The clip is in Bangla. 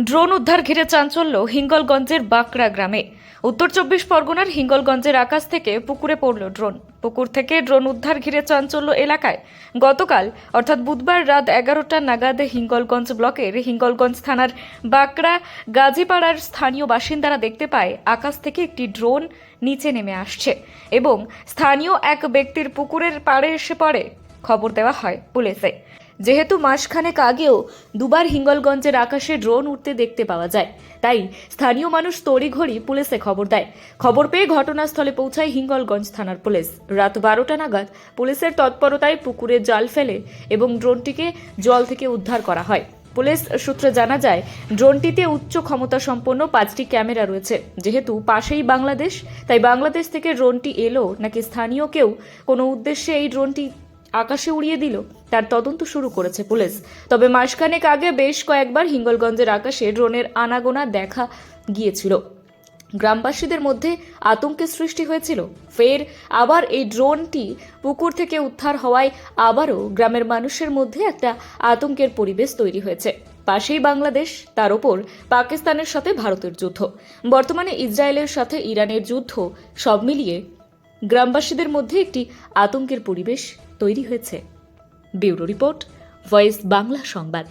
ড্রোন উদ্ধার ঘিরে চাঞ্চল্য হিঙ্গলগঞ্জের বাঁকড়া গ্রামে। উত্তর 24 পরগনার হিঙ্গলগঞ্জের আকাশ থেকে পুকুরে পড়ল ড্রোন। পুকুর থেকে ড্রোন উদ্ধার ঘিরে চাঞ্চল্য এলাকায়। গতকাল অর্থাৎ বুধবার রাত 11টা নাগাদ হিঙ্গলগঞ্জ ব্লকের হিঙ্গলগঞ্জ থানার বাঁকড়া গাজীপাড়ার স্থানীয় বাসিন্দারা দেখতে পায় আকাশ থেকে একটি ড্রোন নিচে নেমে আসছে এবং স্থানীয় এক ব্যক্তির পুকুরের পাড়ে এসে পড়ে। খবর দেওয়া হয় পুলিশে। যেহেতু মাসখানেক আগেও দুবার হিঙ্গলগঞ্জের আকাশে ড্রোন উঠতে দেখতে পাওয়া যায়, তাই স্থানীয় মানুষ তড়িঘড়ি পুলিশে খবর দেয়। খবর পেয়ে ঘটনাস্থলে পৌঁছায় হিঙ্গলগঞ্জ থানার পুলিশ। রাত 12টা নাগাদ পুলিশের তৎপরতায় পুকুরে জাল ফেলে এবং ড্রোনটিকে জল থেকে উদ্ধার করা হয়। পুলিশ সূত্রে জানা যায়, ড্রোনটিতে উচ্চ ক্ষমতা সম্পন্ন 5টি ক্যামেরা রয়েছে। যেহেতু পাশেই বাংলাদেশ, তাই বাংলাদেশ থেকে ড্রোনটি এলো নাকি স্থানীয় কেউ কোনো উদ্দেশ্যে এই ড্রোনটি আকাশে উড়িয়ে দিল, তার তদন্ত শুরু করেছে পুলিশ। তবে মাসখানেক আগে বেশ কয়েকবার হিঙ্গলগঞ্জের আকাশে ড্রোনের আনাগোনা দেখা গিয়েছিল। গ্রামবাসীদের মধ্যে আতঙ্কের সৃষ্টি হয়েছিল। ফের আবার এই ড্রোনটি পুকুর থেকে উদ্ধার হওয়ায় আবারও গ্রামের মানুষের মধ্যে একটা আতঙ্কের পরিবেশ তৈরি হয়েছে। পাশেই বাংলাদেশ, তার ওপর পাকিস্তানের সাথে ভারতের যুদ্ধ, বর্তমানে ইসরায়েলের সাথে ইরানের যুদ্ধ, সব মিলিয়ে গ্রামবাসীদের মধ্যে একটি আতঙ্কের পরিবেশ তৈরি হয়েছে। ব্যুরো রিপোর্ট, ভয়েস বাংলা সংবাদ।